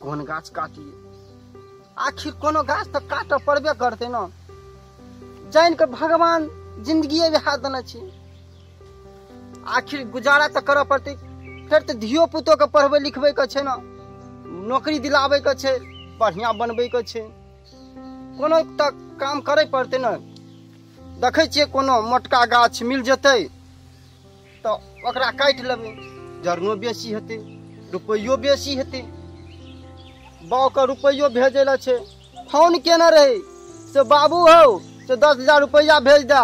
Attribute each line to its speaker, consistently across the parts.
Speaker 1: कौन गाछ काटिए, आखिर कोनो गाछ तो काट पड़बे करते न। जान के भगवान जिंदगी बिहा देने छी, आखिर गुजारा तो करऽ पड़ते। फिर तो धियो पुतो के पढ़बे लिखबे के छे न, नौकरी दिलाबे के छे, बढ़िया बनबे के छे, कोनो तो काम करे पड़ते न। देखे छिए कोनो मोटका गाछ मिल जते तो ओकरा काट लेबे, जरनो बेसी हेते, रुपयो बेसी हेते। बाऊ के रुपयो भेजे ला छे, फोन केने रहे से बाबू हो से 10,000 रुपया भेज दे,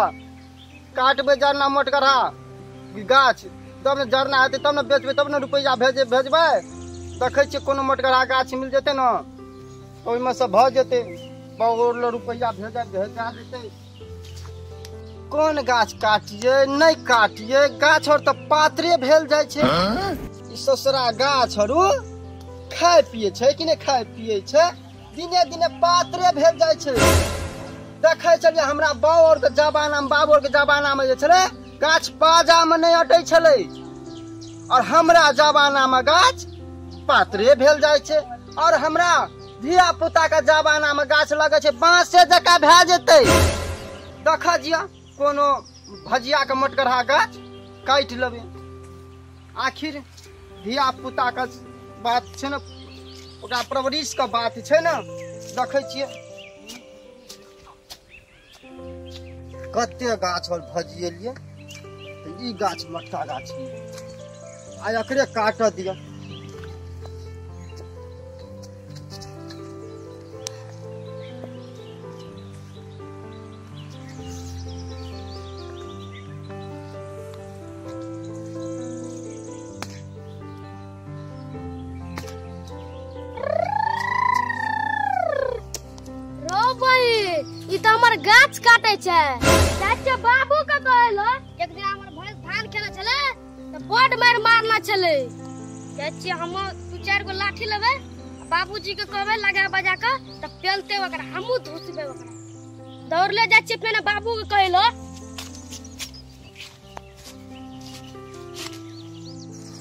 Speaker 1: काटबे जरना मोटकरा गाछ, तब न जरना हेते तब न बेचबे, तब न रुपया भेजबे। देखे छिए कोनो मोटकरा गाछ मिल जते न तो ओइमे से भ जते, बाऊ रुपया भेजा देते। कौन गाछ काटिए नहीं काटिए, गाछ और तो पात्रे भेल जाय छे। ई ससुरा गाछ और खाए पिए छे कि नहीं खाए पिए छे, दिने दिने पात्रे भेल जाय छे। देखे छलिए हमरा बाऊ और के जमाना में, बाबू और के जमाना में जे छले गाछ पाजा में नहीं अटै छले, और हमरा जमाना में गाछ पात्रे भेल जाय छे। और हमरा धिया पुता के जमाना में गाछ लगे छे बांसे जका भे जेते। देखा जिया कोनो भजिया के मोटकरहा गाछ काट लेबे, आखिर धिया पुता के बात छे न, ओकरा परवरिश के बात छे न। देखे छिए कते गाछ और भजिएलिए, तो ई गाछ मोटका गाछ आ एकरे काट दिया।
Speaker 2: गाछ काटे छे, चाचा बाबू का कहलो एक दिन हमर भैंस धान खेले छले तो बड़ मार मारना छले। चाचा हम 2-4 गो लाठी लेबे, बाबूजी के कहबे लगा बजा के त पेलते ओकरा, हमहु धुसबे ओकरा। दौड़ ले जाय छे, फेन बाबू के कहलो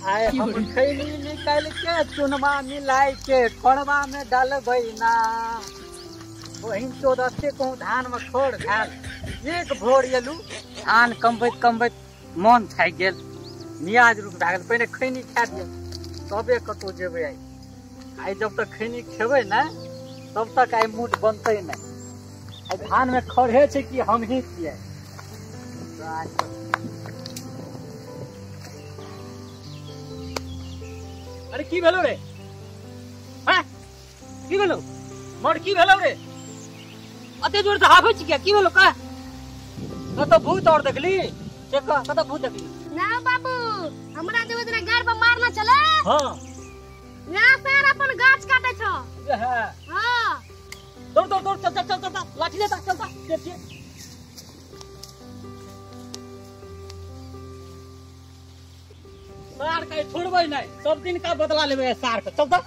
Speaker 3: आय हम खैनी निकाल के चुनमा मिलाइ के खड़वा में डालबै ना, वही तो रस्ते कहूँ धान में खोड़ खाल। एक भोर एलू धान कमबैत कमबैत मन थाकि गेल, नियाज रुक भए गेल, पहले खैनी खा दिया तबे कतौ जेबै। आइ जब तक खैनी खेबै ना तब तक आइ मूड बनतै नहीं। आइ धान में खड़े छै कि हम ही छियै।
Speaker 4: अरे की भेलो रे, हाँ की भेलो, मर की भेलो रे, अते जोर से हाफे छी क्या, की भेलो का? कतो भूत और देखली, चेक कतो भूत देखली
Speaker 2: ना बाबू, हमरा देवे दिन गार पर मारना चले।
Speaker 4: हां
Speaker 2: यहां से अपन गाछ काटे छ।
Speaker 4: ये है
Speaker 2: हां,
Speaker 4: दौड़ दौड़ दौड़, चल चल चल चल, लाठी लेता चलता देखिए। सार के छोड़बै नहीं, सब दिन का बदला लेबे सार के, चलता।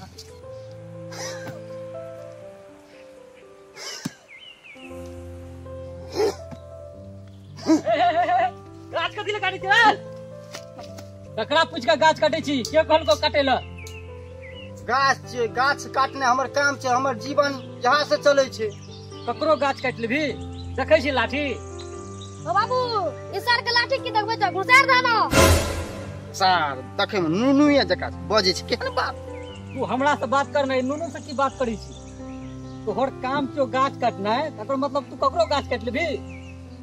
Speaker 4: गाछ कथी ले काटै छै, ककरा पूछ के गाछ काटै छी, के कहलको काटै ल?
Speaker 1: गाछ छे, गाछ काटने हमर काम छे, हमर जीवन यहाँ से चले छे।
Speaker 4: ककरो गाछ काट लेबी, देखै छी लाठी।
Speaker 2: ओ बाबू ई सर के लाठी की देखबै त घुसार दानो
Speaker 1: सार देखे में नुनुए जका बजे छे। केहन बात,
Speaker 4: तू हमरा से बात कर नहीं, नुनू से की बात करी छी? तोहर काम छो गाछ काटना है, तकर मतलब तू ककरो गाछ काट लेबी?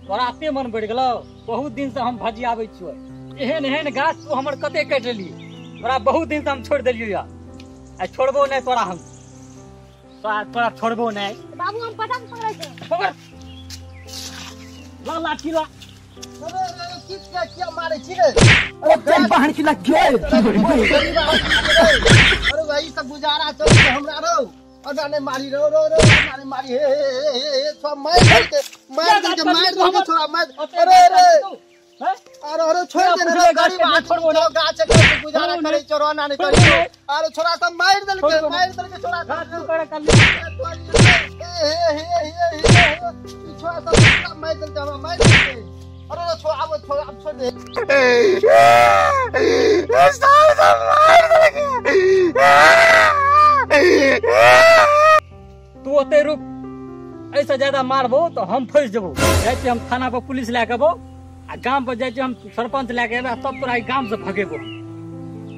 Speaker 4: तोरा एते मन बढ़ गेलो, बहुत दिन से हम भजियाबै छियो, एहन एहन गाछ तू हमर कते काट लेली, तोरा बहुत दिन से हम छोड़ देलियो या, आ छोड़बो नहीं तोरा हम, तोरा छोड़बो नहीं।
Speaker 2: बाबू हम पटा के पकड़ै छै,
Speaker 4: पकड़ ला लाठी ला।
Speaker 1: अरे किस क्या मारे छी रे?
Speaker 3: अरे बाहर की लग गए।
Speaker 1: अरे भाई सब गुजारा चल हमरा रो, अरे मारी रो रो रो, मारी मारी हे सब मार दे मार छोड़ा मार। अरे अरे छोड़ दे रे, गरीब आदमी जो गाछ के गुजारा करे चोरा ना नहीं करी। अरे छोरा सब मार देल के छोरा
Speaker 4: कर कर
Speaker 1: छोरा सब मार देल के हम मार दे। अरे छोड़ अब छोड़ दे। साल सब मार देल के
Speaker 4: तू ओते रुक, ऐसे ज्यादा मारबो तो हम फंस जबो। जाय छी हम थाना पर पुलिस लेके अबो, आ गांव पर जाय छी हम सरपंच लेके अबे, तब तोरा ई गांव से भगेबो।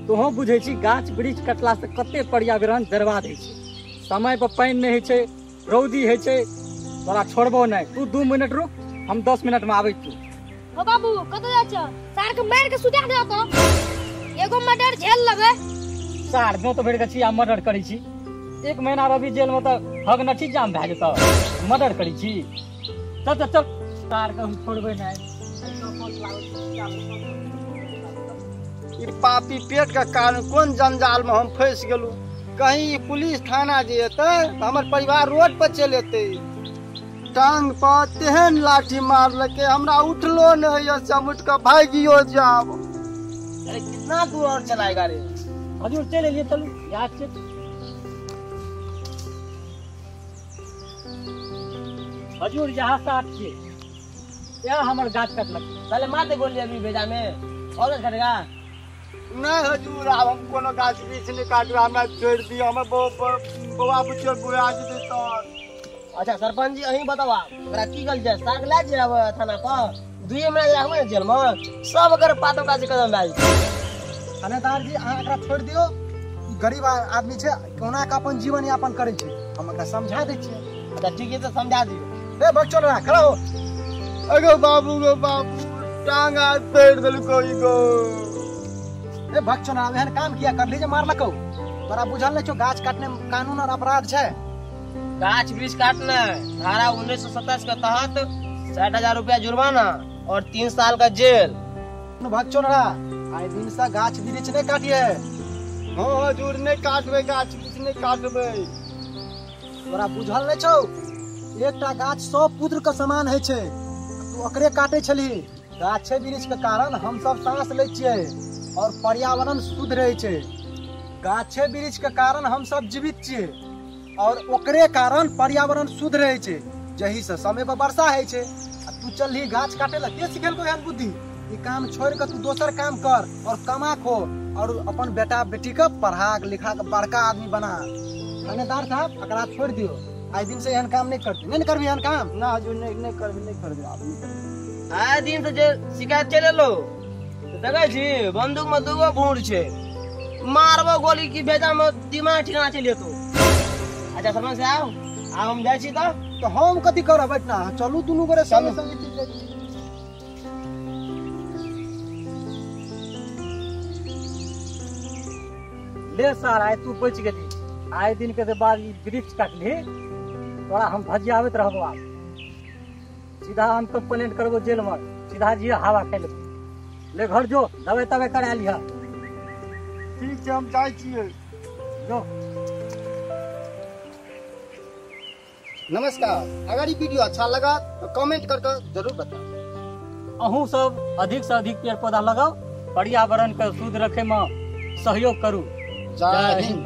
Speaker 4: तोहो बुझे छी गाछ वृक्ष कटला से कते पर्यावरण बर्बाद होइ छै। समय पर पानी नहीं होइ छै, रौदी होइ छै, तोरा छोड़बो नहीं। तू 2 मिनट रुक, हम 10 मिनट में आबै छी।
Speaker 2: हो बाबू कत जाय छ? सार के मार के सुता दे तो एगो मर्डर झेल लेबे।
Speaker 4: सार जो तो भेड़ छी आ मर्डर करी छी। 1 महीना रवि जेल में तो हग नठी जाम भए जेतौ। मर्डर करी छी। चल चल चल, सार के हम छोड़बे नहीं।
Speaker 1: ई पापी पेट के कारण कोन जंजाल में हम फंस गेलू। कहीं पुलिस थाना जे एते तो हमर परिवार रोड पर चल एते। टांग पर तेहन लाठी मारलके हमरा उठलो नहीं है, सब उठ के भागियो जाब।
Speaker 3: अरे कितना दूर और चलाएगा रे?
Speaker 4: हजूर चले लिए, चलो याद से। हजूर यहाँ से आठिए, यह हमारे गाछ कटलक।
Speaker 3: पहले मार दे गोली अभी भेजा में, और करेगा?
Speaker 1: नहीं हजूर, अब हम कोनो गाछ वृक्ष नहीं काटबे, हमरा छोड़ दियो। हमर बौआ बुच्ची बुआ जेते तो।
Speaker 3: अच्छा सरपंच जी अहीं बतावा, एकरा की गल जाय? साग ला जे अब थाना पर 2 महीना रहबे जेल में, सब अगर पातो का कदम बाज।
Speaker 5: थानेदार जी अहाँ एकरा छोड़ दियो। गरीब आदमी छै, कोना के अपन जीवन यापन करे छै, हम एकरा समझा दै छियै।
Speaker 3: अच्छा ठीक है तो समझा दियो।
Speaker 5: ए बच्चो ना खड़ा हो।
Speaker 1: अगो बाबू टांग हाथ तोड़ देलको ई गो।
Speaker 5: ए बच्चो ना एहन काम किया कर लीजे मारलको। तोरा बुझल नै छौ गाछ काटने में कानून और अपराध छै।
Speaker 3: गाछ वृक्ष काटना धारा 1927 के तहत 60,000 रुपया जुर्माना और 3 साल का जेल।
Speaker 5: बच्चो ना आइ दिन से गाछ वृक्ष नहीं काटिए।
Speaker 1: हां हजूर नहीं काटबे, गाछ वृक्ष नहीं काटबे।
Speaker 5: तोरा बुझल नै छौ एकटा गाछ 100 पुत्र के समान है छै, तू ओकरे काटे छली। गाछ वृक्ष के कारण हम सब सांस ले छियै और पर्यावरण शुद्ध रहे छै। गाछ वृक्ष के कारण हम सब जीवित छियै और ओकरे कारण पर्यावरण शुद्ध रहे छै, जही से समय पर वर्षा है छै। आ तू चलही गाछ काटे ला, के सिखेलको एहन बुद्धि? ई काम छोड़ के तू दोसर काम कर और कमा खो और अपन बेटा बेटी के पढ़ा लिखा के बड़का आदमी बना। थानेदार साहब एकरा छोड़ दियो, आज दिन से एहन काम नहीं करते। नहीं करबी एहन काम?
Speaker 1: ना हजूर नहीं करबे आप नहीं करबे।
Speaker 3: आए दिन से जे शिकायत चले लो तो देखे छी बंदूक में 2 भूर छे, मारबो गोली की भेजा में दिमाग ठिकाना चले तो। अच्छा सरपंच साहब आ हम जाय छी
Speaker 5: तो हम कथी करब? बैठना चलू दुनू गोरे संगे संगे चल जाई।
Speaker 4: ले सार, आय तू बच गेली। आय दिन के बाद ई वृक्ष काटली, तोरा हम भजियाबैत रहबो। आब सीधा हम कंप्लेंट करबो जेल में, सीधा जी हवा खाइ लेबो। ले घर जो, दवाई तवाई करा लिहा।
Speaker 1: ठीक छै, हम जाय छियै।
Speaker 4: जो।
Speaker 1: नमस्कार, अगर ये वीडियो अच्छा लगा तो कमेंट करके जरूर बताओ।
Speaker 4: अहूँ सब अधिक से अधिक पेड़ पौधा लगाओ, पर्यावरण के शुद्ध रखे में सहयोग करू।
Speaker 1: जय हिंद।